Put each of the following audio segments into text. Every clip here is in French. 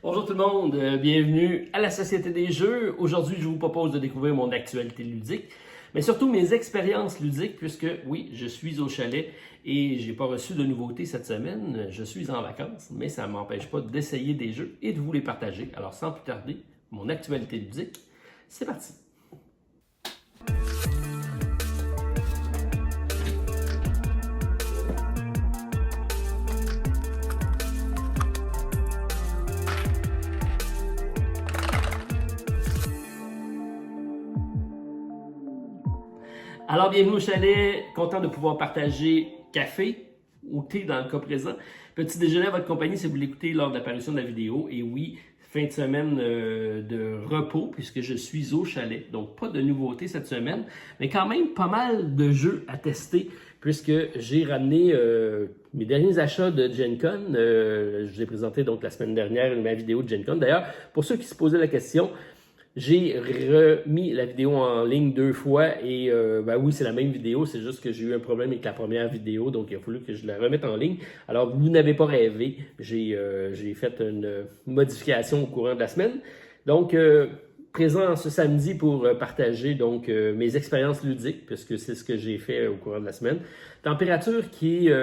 Bonjour tout le monde, bienvenue à la Société des Jeux. Aujourd'hui, je vous propose de découvrir mon actualité ludique, mais surtout mes expériences ludiques, puisque oui, je suis au chalet et j'ai pas reçu de nouveautés cette semaine. Je suis en vacances, mais ça ne m'empêche pas d'essayer des jeux et de vous les partager. Alors sans plus tarder, mon actualité ludique, c'est parti. Alors, bienvenue au chalet, content de pouvoir partager café ou thé dans le cas présent. Petit déjeuner à votre compagnie si vous l'écoutez lors de l'apparition de la vidéo. Et oui, fin de semaine de repos puisque je suis au chalet. Donc, pas de nouveautés cette semaine, mais quand même pas mal de jeux à tester puisque j'ai ramené mes derniers achats de Gen Con. Je vous ai présenté donc la semaine dernière ma vidéo de Gen Con. D'ailleurs, pour ceux qui se posaient la question, j'ai remis la vidéo en ligne 2 fois et ben oui, c'est la même vidéo, c'est juste que j'ai eu un problème avec la première vidéo, donc il a fallu que je la remette en ligne. Alors, vous n'avez pas rêvé, j'ai fait une modification au courant de la semaine. Donc, présent ce samedi pour partager donc mes expériences ludiques, puisque c'est ce que j'ai fait au courant de la semaine. Température qui est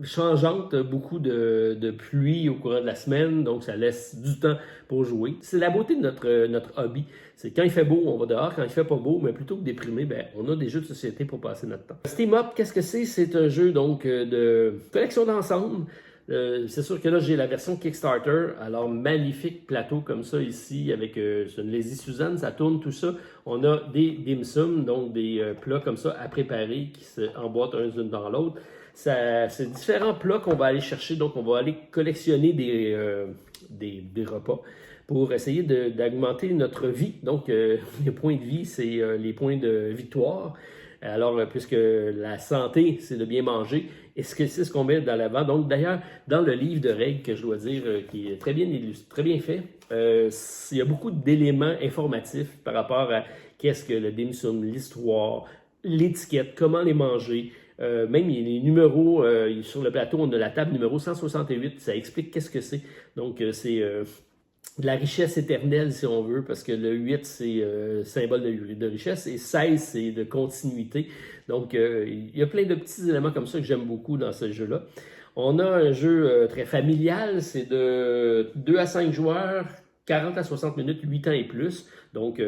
changeante, beaucoup de pluie au courant de la semaine, donc ça laisse du temps pour jouer. C'est la beauté de notre hobby. C'est quand il fait beau, on va dehors. Quand il fait pas beau, mais plutôt que déprimé, ben, on a des jeux de société pour passer notre temps. Steam Up, qu'est-ce que c'est? C'est un jeu donc de collection d'ensemble. C'est sûr que là, j'ai la version Kickstarter. Alors, magnifique plateau comme ça ici, avec une Lazy Suzanne, ça tourne tout ça. On a des dim sum, donc des plats comme ça à préparer qui s'emboîtent un dans l'autre. C'est différents plats qu'on va aller chercher, donc on va aller collectionner des repas pour essayer d'augmenter notre vie. Donc, les points de vie, c'est les points de victoire. Alors, puisque la santé, c'est de bien manger, et c'est ce qu'on met dans l'avant. Donc, d'ailleurs, dans le livre de règles, que je dois dire, qui est très bien illustré, très bien fait, il y a beaucoup d'éléments informatifs par rapport à qu'est-ce que le dim sum, l'histoire, l'étiquette, comment les manger. Même les numéros sur le plateau, on a la table numéro 168, ça explique qu'est-ce que c'est. Donc, c'est de la richesse éternelle, si on veut, parce que le 8, c'est symbole de richesse, et 16, c'est de continuité. Donc, il y a plein de petits éléments comme ça que j'aime beaucoup dans ce jeu-là. On a un jeu très familial, c'est de 2 à 5 joueurs, 40 à 60 minutes, 8 ans et plus. Donc,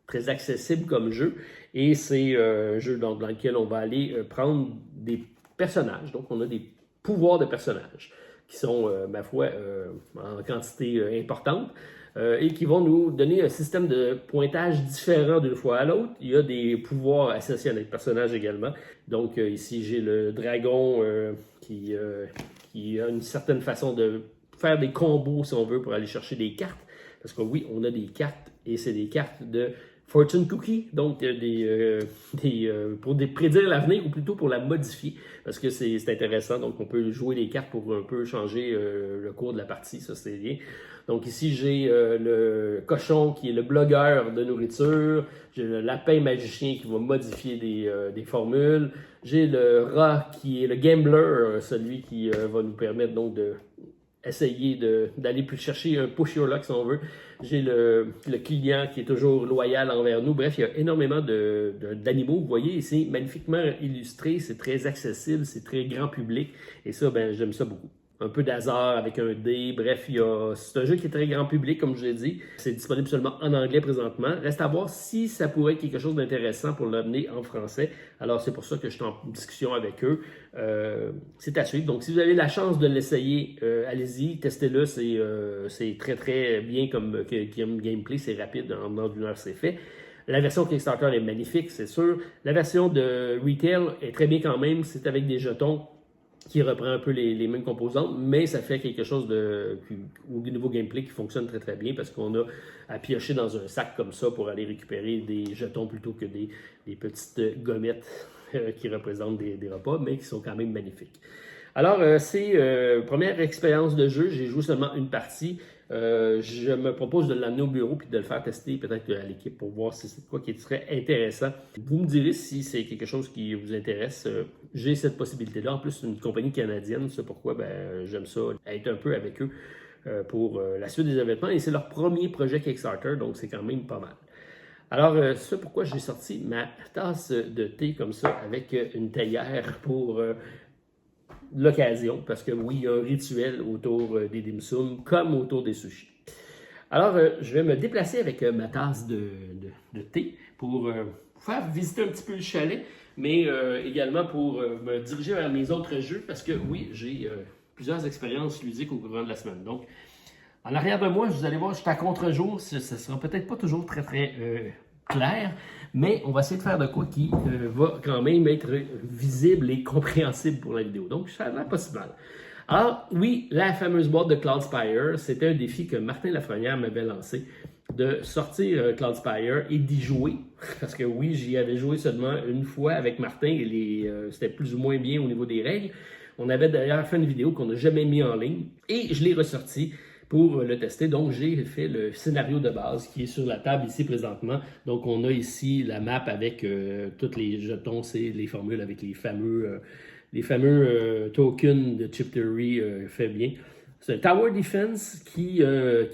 très accessible comme jeu. Et c'est un jeu dans lequel on va aller prendre des personnages. Donc, on a des pouvoirs de personnages qui sont, ma foi, en quantité importante et qui vont nous donner un système de pointage différent d'une fois à l'autre. Il y a des pouvoirs associés à notre personnage également. Donc, ici, j'ai le dragon qui a une certaine façon de faire des combos, si on veut, pour aller chercher des cartes. Parce que oui, on a des cartes et c'est des cartes de Fortune Cookie, donc pour prédire l'avenir ou plutôt pour la modifier, parce que c'est intéressant, donc on peut jouer les cartes pour un peu changer le cours de la partie, ça c'est bien. Donc ici j'ai le cochon qui est le blogueur de nourriture, j'ai le lapin magicien qui va modifier des formules, j'ai le rat qui est le gambler, celui qui va nous permettre donc de essayer d'aller plus chercher un push your luck si on veut. J'ai le client qui est toujours loyal envers nous. Bref, il y a énormément d'animaux. Vous voyez, c'est magnifiquement illustré, c'est très accessible, c'est très grand public. Et ça, ben, j'aime ça beaucoup. Un peu d'hasard avec un dé. Bref, c'est un jeu qui est très grand public, comme je l'ai dit. C'est disponible seulement en anglais présentement. Reste à voir si ça pourrait être quelque chose d'intéressant pour l'amener en français. Alors, c'est pour ça que je suis en discussion avec eux. C'est à suivre. Donc, si vous avez la chance de l'essayer, allez-y, testez-le. C'est très, très bien comme gameplay. C'est rapide. En dans une heure, c'est fait. La version Kickstarter est magnifique, c'est sûr. La version de Retail est très bien quand même. C'est avec des jetons qui reprend un peu les mêmes composantes, mais ça fait quelque chose au niveau gameplay qui fonctionne très très bien parce qu'on a à piocher dans un sac comme ça pour aller récupérer des jetons plutôt que des petites gommettes qui représentent des repas, mais qui sont quand même magnifiques. Alors, c'est première expérience de jeu, j'ai joué seulement une partie. Je me propose de l'amener au bureau puis de le faire tester peut-être à l'équipe pour voir si c'est quoi qui serait intéressant. Vous me direz si c'est quelque chose qui vous intéresse. J'ai cette possibilité-là. En plus, c'est une compagnie canadienne, c'est pourquoi j'aime ça, être un peu avec eux. pour la suite des événements. Et c'est leur premier projet Kickstarter, donc c'est quand même pas mal. Alors, c'est pourquoi j'ai sorti ma tasse de thé comme ça, avec une théière pour l'occasion, parce que oui, il y a un rituel autour des dim sum, comme autour des sushis. Alors, je vais me déplacer avec ma tasse de thé pour faire visiter un petit peu le chalet, mais également pour me diriger vers mes autres jeux, parce que oui, j'ai plusieurs expériences ludiques au courant de la semaine. Donc, en arrière de moi, vous allez voir, je suis à contre-jour, ça ne sera peut-être pas toujours très clair, mais on va essayer de faire de quoi qui va quand même être visible et compréhensible pour la vidéo. Donc, ça a l'air pas si mal. Alors, oui, la fameuse boîte de Cloudspire, c'était un défi que Martin Lafrenière m'avait lancé, de sortir Cloudspire et d'y jouer. Parce que oui, j'y avais joué seulement une fois avec Martin et c'était plus ou moins bien au niveau des règles. On avait d'ailleurs fait une vidéo qu'on n'a jamais mis en ligne et je l'ai ressorti pour le tester. Donc, j'ai fait le scénario de base qui est sur la table ici présentement. Donc, on a ici la map avec tous les jetons, c'est les formules avec les fameux tokens de Chip Theory fait bien. C'est un Tower Defense qui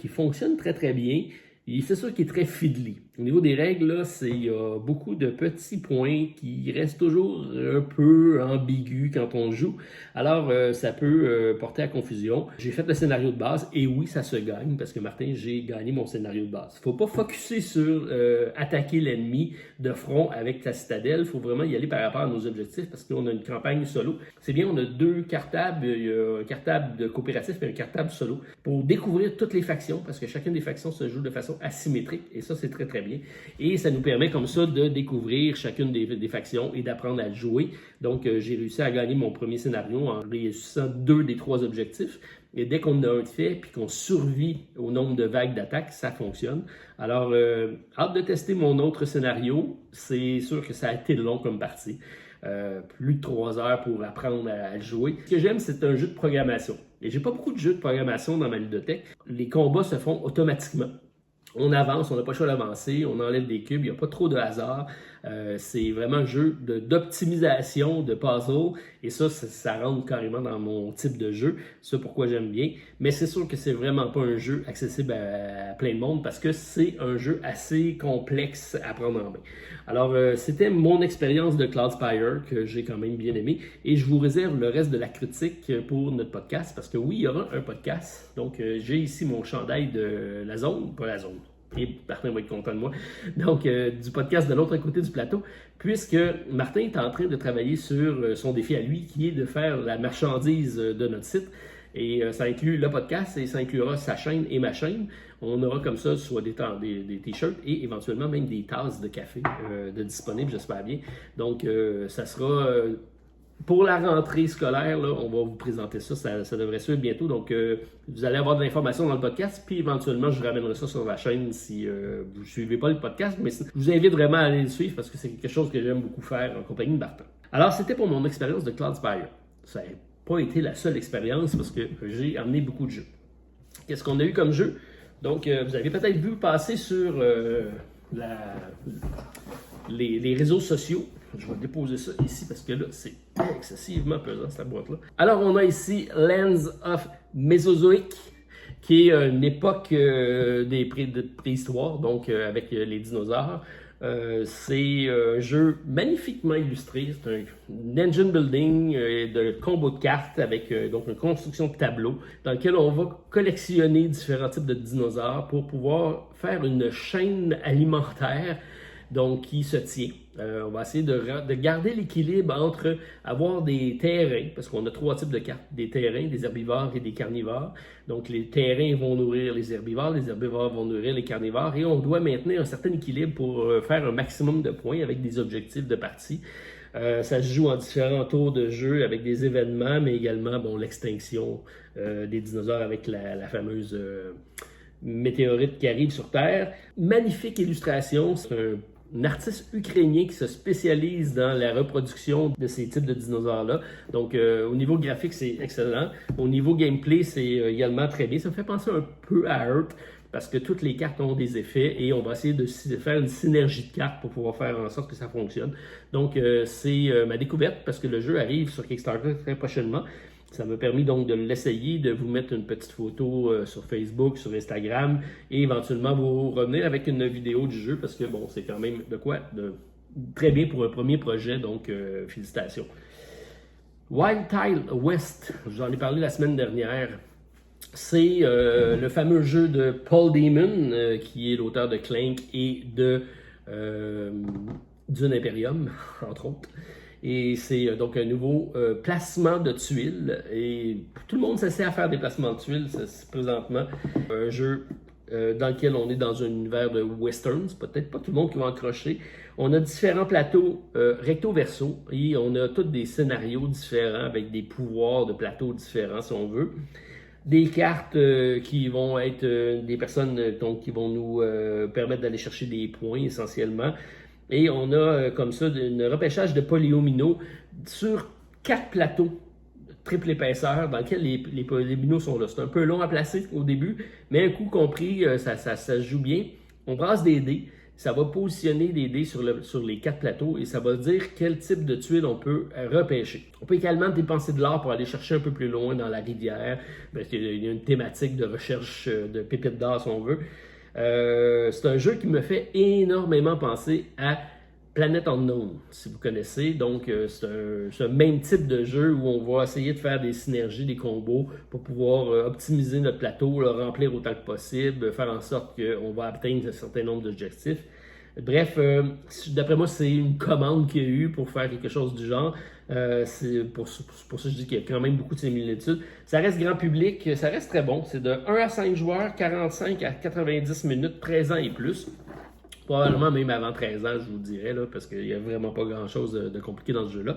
fonctionne très très bien. Et c'est sûr qu'il est très fiddly. Au niveau des règles, il y a beaucoup de petits points qui restent toujours un peu ambigus quand on joue. Alors, ça peut porter à confusion. J'ai fait le scénario de base et oui, ça se gagne parce que Martin, j'ai gagné mon scénario de base. Il ne faut pas focusser sur attaquer l'ennemi de front avec la citadelle. Il faut vraiment y aller par rapport à nos objectifs parce qu'on a une campagne solo. C'est bien, on a deux cartables. Il y a un cartable de coopératif et un cartable solo pour découvrir toutes les factions parce que chacune des factions se joue de façon asymétrique et ça, c'est très très bien. Et ça nous permet comme ça de découvrir chacune des factions et d'apprendre à jouer. Donc, j'ai réussi à gagner mon premier scénario en réussissant 2 des 3 objectifs. Et dès qu'on a un fait puis qu'on survit au nombre de vagues d'attaque, ça fonctionne. Alors, hâte de tester mon autre scénario. C'est sûr que ça a été long comme partie. Plus de 3 heures pour apprendre à jouer. Ce que j'aime, c'est un jeu de programmation. Et j'ai pas beaucoup de jeux de programmation dans ma ludothèque. Les combats se font automatiquement. On avance, on n'a pas le choix d'avancer, on enlève des cubes, il n'y a pas trop de hasard. C'est vraiment un jeu d'optimisation, de puzzle, et ça rentre carrément dans mon type de jeu. C'est pourquoi j'aime bien. Mais c'est sûr que c'est vraiment pas un jeu accessible à plein de monde parce que c'est un jeu assez complexe à prendre en main. Alors, c'était mon expérience de Cloudspire que j'ai quand même bien aimé, et je vous réserve le reste de la critique pour notre podcast parce que oui, il y aura un podcast. Donc, j'ai ici mon chandail de la zone, pas la zone. Et Martin va être content de moi. Donc, du podcast de l'autre côté du plateau, puisque Martin est en train de travailler sur son défi à lui, qui est de faire la marchandise de notre site. Et ça inclut le podcast et ça inclura sa chaîne et ma chaîne. On aura comme ça soit des t-shirts et éventuellement même des tasses de café de disponibles, j'espère bien. Donc, ça sera... pour la rentrée scolaire, là, on va vous présenter ça, ça devrait suivre bientôt. Donc, vous allez avoir de l'information dans le podcast, puis éventuellement, je ramènerai ça sur la chaîne si vous ne suivez pas le podcast. Mais je vous invite vraiment à aller le suivre parce que c'est quelque chose que j'aime beaucoup faire en compagnie de Martin. Alors, c'était pour mon expérience de Cloudspire. Ça n'a pas été la seule expérience parce que j'ai amené beaucoup de jeux. Qu'est-ce qu'on a eu comme jeu? Donc, vous avez peut-être vu passer sur les réseaux sociaux. Je vais déposer ça ici parce que là, c'est excessivement pesant, cette boîte-là. Alors, on a ici Lands of Mesozoic, qui est une époque de préhistoire, donc avec les dinosaures. C'est un jeu magnifiquement illustré. C'est un engine building de combo de cartes avec donc une construction de tableau dans lequel on va collectionner différents types de dinosaures pour pouvoir faire une chaîne alimentaire donc qui se tient. On va essayer de garder l'équilibre entre avoir des terrains, parce qu'on a 3 types de cartes, des terrains, des herbivores et des carnivores. Donc les terrains vont nourrir les herbivores vont nourrir les carnivores, et on doit maintenir un certain équilibre pour faire un maximum de points avec des objectifs de partie. Ça se joue en différents tours de jeu avec des événements, mais également l'extinction des dinosaures avec la fameuse météorite qui arrive sur Terre. Magnifique illustration, c'est un artiste ukrainien qui se spécialise dans la reproduction de ces types de dinosaures-là. Donc, au niveau graphique, c'est excellent. Au niveau gameplay, c'est également très bien. Ça me fait penser un peu à Earth, parce que toutes les cartes ont des effets et on va essayer de faire une synergie de cartes pour pouvoir faire en sorte que ça fonctionne. Donc, c'est ma découverte parce que le jeu arrive sur Kickstarter très prochainement. Ça m'a permis donc de l'essayer, de vous mettre une petite photo sur Facebook, sur Instagram et éventuellement vous revenir avec une vidéo du jeu parce que bon, c'est quand même de très bien pour un premier projet, donc félicitations. Wild Tile West, je vous en ai parlé la semaine dernière. C'est le fameux jeu de Paul Damon, qui est l'auteur de Clank et de Dune Imperium, entre autres. Et c'est donc un nouveau placement de tuiles. Et tout le monde s'essaie à faire des placements de tuiles, c'est présentement. Un jeu dans lequel on est dans un univers de western. C'est peut-être pas tout le monde qui va accrocher. On a différents plateaux recto-verso et on a tous des scénarios différents avec des pouvoirs de plateaux différents si on veut. Des cartes qui vont être des personnes donc, qui vont nous permettre d'aller chercher des points essentiellement. Et on a comme ça un repêchage de polyomino sur 4 plateaux triple épaisseur dans lesquels les polyomino sont là. C'est un peu long à placer au début, mais un coup compris, ça se joue bien. On brasse des dés, ça va positionner des dés sur les 4 plateaux et ça va dire quel type de tuiles on peut repêcher. On peut également dépenser de l'or pour aller chercher un peu plus loin dans la rivière, parce qu'il y a une thématique de recherche de pépites d'or si on veut. C'est un jeu qui me fait énormément penser à Planet Unknown, si vous connaissez. Donc, c'est un même type de jeu où on va essayer de faire des synergies, des combos pour pouvoir optimiser notre plateau, le remplir autant que possible, faire en sorte qu'on va atteindre un certain nombre d'objectifs. Bref, d'après moi, c'est une commande qu'il y a eu pour faire quelque chose du genre. C'est pour ça que je dis qu'il y a quand même beaucoup de similitudes. Ça reste grand public, ça reste très bon. C'est de 1 à 5 joueurs, 45 à 90 minutes, 13 ans et plus. Probablement même avant 13 ans, je vous dirais, là, parce qu'il n'y a vraiment pas grand-chose de compliqué dans ce jeu-là.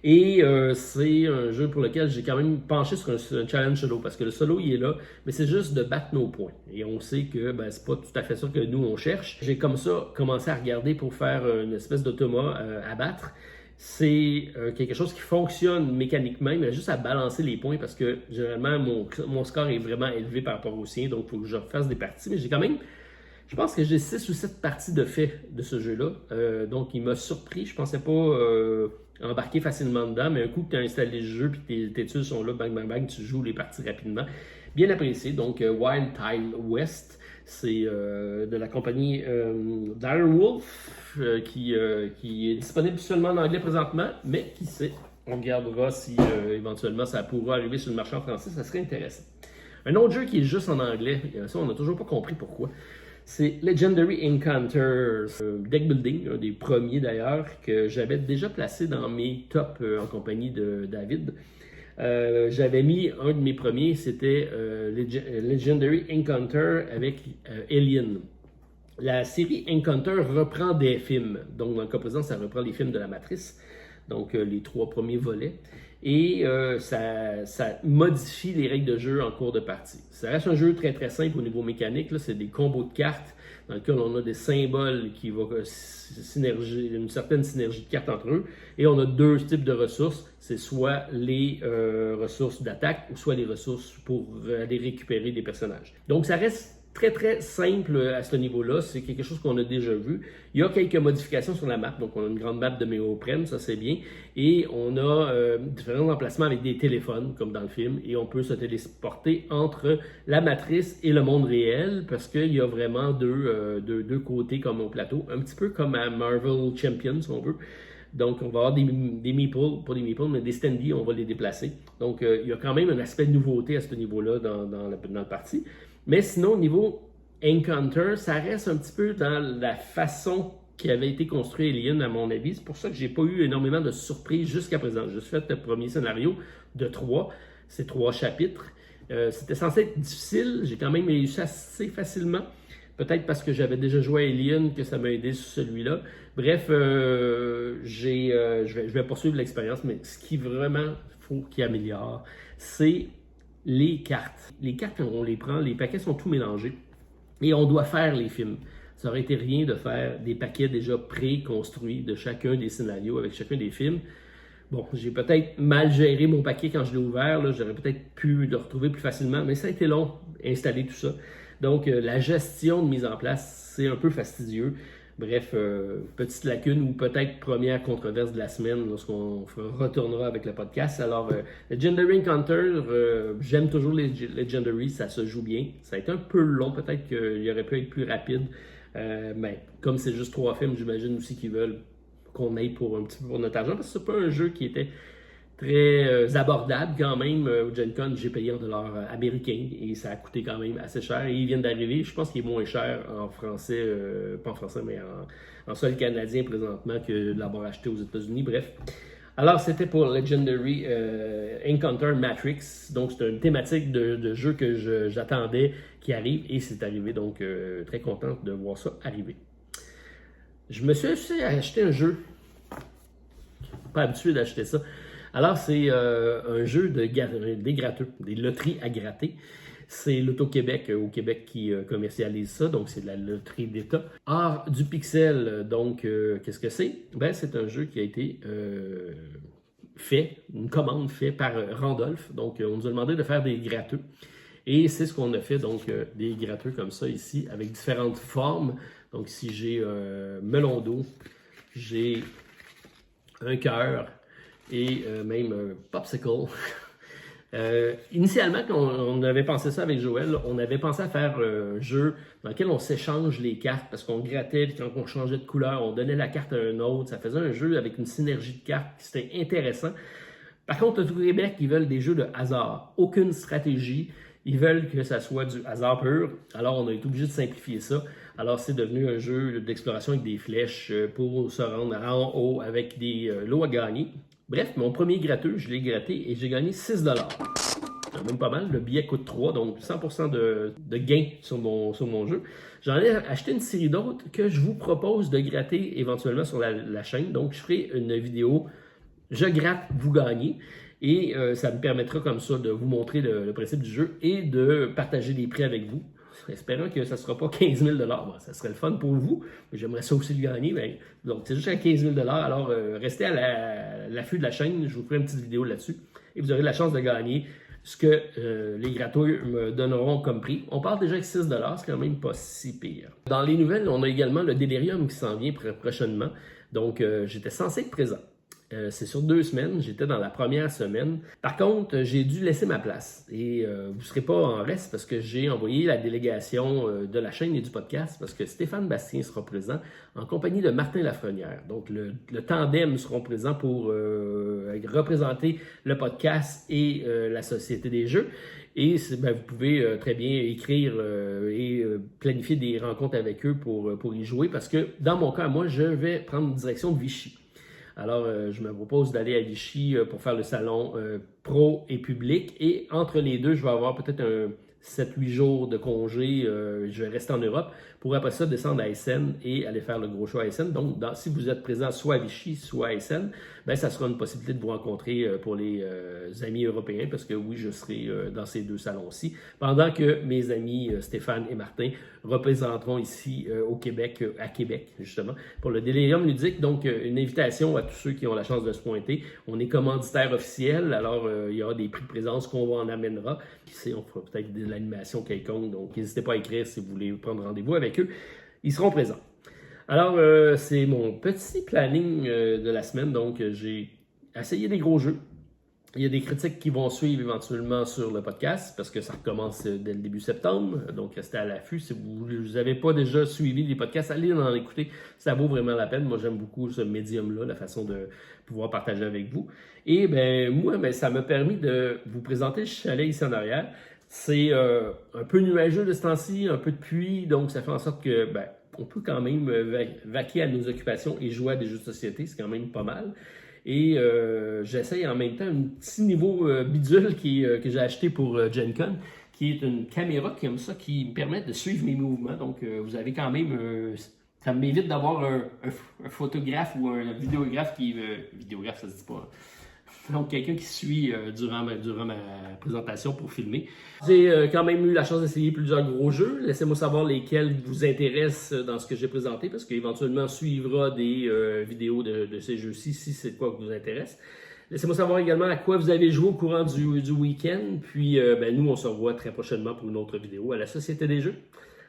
Et c'est un jeu pour lequel j'ai quand même penché sur un challenge solo, parce que le solo, il est là, mais c'est juste de battre nos points. Et on sait que c'est pas tout à fait ça que nous, on cherche. J'ai comme ça commencé à regarder pour faire une espèce d'automa à battre. C'est quelque chose qui fonctionne mécaniquement, mais juste à balancer les points, parce que généralement, mon score est vraiment élevé par rapport au sien, donc il faut que je refasse des parties. Mais j'ai quand même... Je pense que j'ai 6 ou 7 parties de fait de ce jeu-là. Donc, il m'a surpris. Je pensais pas embarquer facilement dedans, mais un coup que tu as installé le jeu et tes tuiles sont là, bang, bang, bang, tu joues les parties rapidement. Bien apprécié. Donc, Wild Tile West, c'est de la compagnie Direwolf qui est disponible seulement en anglais présentement, mais qui sait, on regardera si éventuellement ça pourra arriver sur le marché en français, ça serait intéressant. Un autre jeu qui est juste en anglais, ça on n'a toujours pas compris pourquoi. C'est Legendary Encounters, deck building, un des premiers d'ailleurs, que j'avais déjà placé dans mes tops en compagnie de David. J'avais mis un de mes premiers, c'était Legendary Encounter avec Alien. La série Encounter reprend des films, donc dans le cas présent, ça reprend les films de la Matrice, donc les 3 premiers volets. Et ça modifie les règles de jeu en cours de partie. Ça reste un jeu très très simple au niveau mécanique. C'est des combos de cartes dans lesquels on a des symboles qui vont une certaine synergie de cartes entre eux. Et on a 2 types de ressources. C'est soit les ressources d'attaque ou soit les ressources pour aller récupérer des personnages. Donc ça reste très très simple à ce niveau-là, c'est quelque chose qu'on a déjà vu. Il y a quelques modifications sur la map, donc on a une grande map de Méoprène, ça c'est bien, et on a différents emplacements avec des téléphones, comme dans le film, et on peut se téléporter entre la matrice et le monde réel, parce qu'il y a vraiment deux côtés comme au plateau, un petit peu comme à Marvel Champions, si on veut. Donc, on va avoir des meeples, pas des meeples, mais des standees, on va les déplacer. Donc, il y a quand même un aspect de nouveauté à ce niveau-là dans le parti. Mais sinon, au niveau Encounter, ça reste un petit peu dans la façon qui avait été construit Alien, à mon avis. C'est pour ça que j'ai pas eu énormément de surprises jusqu'à présent. J'ai fait le premier scénario de 3. C'est 3 chapitres. C'était censé être difficile. J'ai quand même réussi assez facilement. Peut-être parce que j'avais déjà joué à Alien que ça m'a aidé sur celui-là. Bref, je vais poursuivre l'expérience, mais ce qui vraiment faut qu'il améliore, c'est les cartes. Les cartes, quand on les prend, les paquets sont tout mélangés et on doit faire les films. Ça aurait été rien de faire des paquets déjà pré-construits de chacun des scénarios avec chacun des films. Bon, j'ai peut-être mal géré mon paquet quand je l'ai ouvert. J'aurais peut-être pu le retrouver plus facilement, mais ça a été long, installer tout ça. Donc, la gestion de mise en place, c'est un peu fastidieux. Bref, petite lacune ou peut-être première controverse de la semaine lorsqu'on retournera avec le podcast. Alors, Legendary Encounter, j'aime toujours les Legendary, ça se joue bien. Ça a été un peu long, peut-être qu'il aurait pu être plus rapide. Mais comme c'est juste 3 films, j'imagine aussi qu'ils veulent qu'on aille pour un petit peu pour notre argent, parce que c'est pas un jeu qui était très abordable quand même. Au Gen Con, j'ai payé en dollars américains et ça a coûté quand même assez cher. Et ils viennent d'arriver, je pense qu'il est moins cher en français, pas en français, mais en sol canadien présentement que de l'avoir acheté aux États-Unis. Bref. Alors, c'était pour Legendary Encounter Matrix. Donc, c'est une thématique de jeu que j'attendais qui arrive et c'est arrivé. Donc, très content de voir ça arriver. Je me suis acheté un jeu. Pas habitué d'acheter ça. Alors, c'est un jeu des gratteux, des loteries à gratter. C'est l'Auto-Québec au Québec qui commercialise ça, donc c'est de la loterie d'État. Art du pixel, donc qu'est-ce que c'est? Ben, c'est un jeu qui a été fait, une commande faite par Randolph. Donc, on nous a demandé de faire des gratteux. Et c'est ce qu'on a fait, donc des gratteux comme ça ici, avec différentes formes. Donc, ici, j'ai un melon d'eau, j'ai un cœur, et même un popsicle. Initialement, quand on avait pensé ça avec Joël, on avait pensé à faire un jeu dans lequel on s'échange les cartes parce qu'on grattait, puis quand on changeait de couleur, on donnait la carte à un autre. Ça faisait un jeu avec une synergie de cartes, c'était intéressant. Par contre, au Québec, ils veulent des jeux de hasard, aucune stratégie. Ils veulent que ça soit du hasard pur. Alors, on a été obligé de simplifier ça. Alors, c'est devenu un jeu d'exploration avec des flèches pour se rendre en haut avec des lots à gagner. Bref, mon premier gratteux, je l'ai gratté et j'ai gagné 6$. C'est quand même pas mal. Le billet coûte 3$, donc 100% de gain sur mon jeu. J'en ai acheté une série d'autres que je vous propose de gratter éventuellement sur la chaîne. Donc, je ferai une vidéo « Je gratte, vous gagnez ». Et ça me permettra comme ça de vous montrer le principe du jeu et de partager des prix avec vous. Espérant que ça ne sera pas 15 000 $. Bon, ça serait le fun pour vous, mais j'aimerais ça aussi le gagner. Mais, donc, c'est juste à 15 000 $. Alors, restez à l'affût de la chaîne. Je vous ferai une petite vidéo là-dessus. Et vous aurez la chance de gagner ce que les gratteux me donneront comme prix. On part déjà avec 6 $. C'est quand même pas si pire. Dans les nouvelles, on a également le Delirium qui s'en vient prochainement. Donc, j'étais censé être présent. C'est sur 2 semaines, j'étais dans la première semaine. Par contre, j'ai dû laisser ma place et vous ne serez pas en reste parce que j'ai envoyé la délégation de la chaîne et du podcast parce que Stéphane Bastien sera présent en compagnie de Martin Lafrenière. Donc, le tandem seront présents pour représenter le podcast et la Société des Jeux. Et vous pouvez très bien écrire et planifier des rencontres avec eux pour y jouer parce que dans mon cas, moi, je vais prendre une direction de Vichy. Alors, je me propose d'aller à Vichy pour faire le salon pro et public. Et entre les deux, je vais avoir peut-être un 7-8 jours de congé. Je vais rester en Europe pour après ça descendre à Essen et aller faire le gros show à Essen. Donc, si vous êtes présent soit à Vichy, soit à Essen, ben, ça sera une possibilité de vous rencontrer pour les amis européens parce que oui, je serai dans ces 2 salons-ci. Pendant que mes amis Stéphane et Martin représenteront ici au Québec, à Québec justement, pour le Delirium ludique. Donc, une invitation à tous ceux qui ont la chance de se pointer. On est commanditaire officiel, alors il y aura des prix de présence qu'on en amènera. Qui sait, on fera peut-être de l'animation quelconque. Donc, n'hésitez pas à écrire si vous voulez prendre rendez-vous avec eux. Ils seront présents. Alors, c'est mon petit planning de la semaine. Donc, j'ai essayé des gros jeux. Il y a des critiques qui vont suivre éventuellement sur le podcast parce que ça recommence dès le début septembre. Donc, restez à l'affût. Si vous n'avez pas déjà suivi les podcasts, allez en écouter. Ça vaut vraiment la peine. Moi, j'aime beaucoup ce médium-là, la façon de pouvoir partager avec vous. Et moi, ça m'a permis de vous présenter le chalet ici en arrière. C'est un peu nuageux de ce temps-ci, un peu de pluie. Donc, ça fait en sorte que on peut quand même vaquer à nos occupations et jouer à des jeux de société. C'est quand même pas mal. Et j'essaye en même temps un petit niveau bidule que j'ai acheté pour Gen Con, qui est une caméra comme ça qui me permet de suivre mes mouvements. Donc, vous avez quand même... ça m'évite d'avoir un photographe ou un vidéographe qui... vidéographe, ça se dit pas. Donc, quelqu'un qui suit durant ma présentation pour filmer. J'ai quand même eu la chance d'essayer plusieurs gros jeux. Laissez-moi savoir lesquels vous intéressent dans ce que j'ai présenté, parce qu'éventuellement, suivra des vidéos de ces jeux-ci, si c'est quoi qui vous intéresse. Laissez-moi savoir également à quoi vous avez joué au courant du week-end. Puis, nous, on se revoit très prochainement pour une autre vidéo à la Société des Jeux.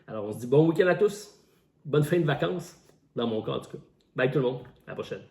Alors, on se dit bon week-end à tous. Bonne fin de vacances. Dans mon cas, en tout cas. Bye tout le monde. À la prochaine.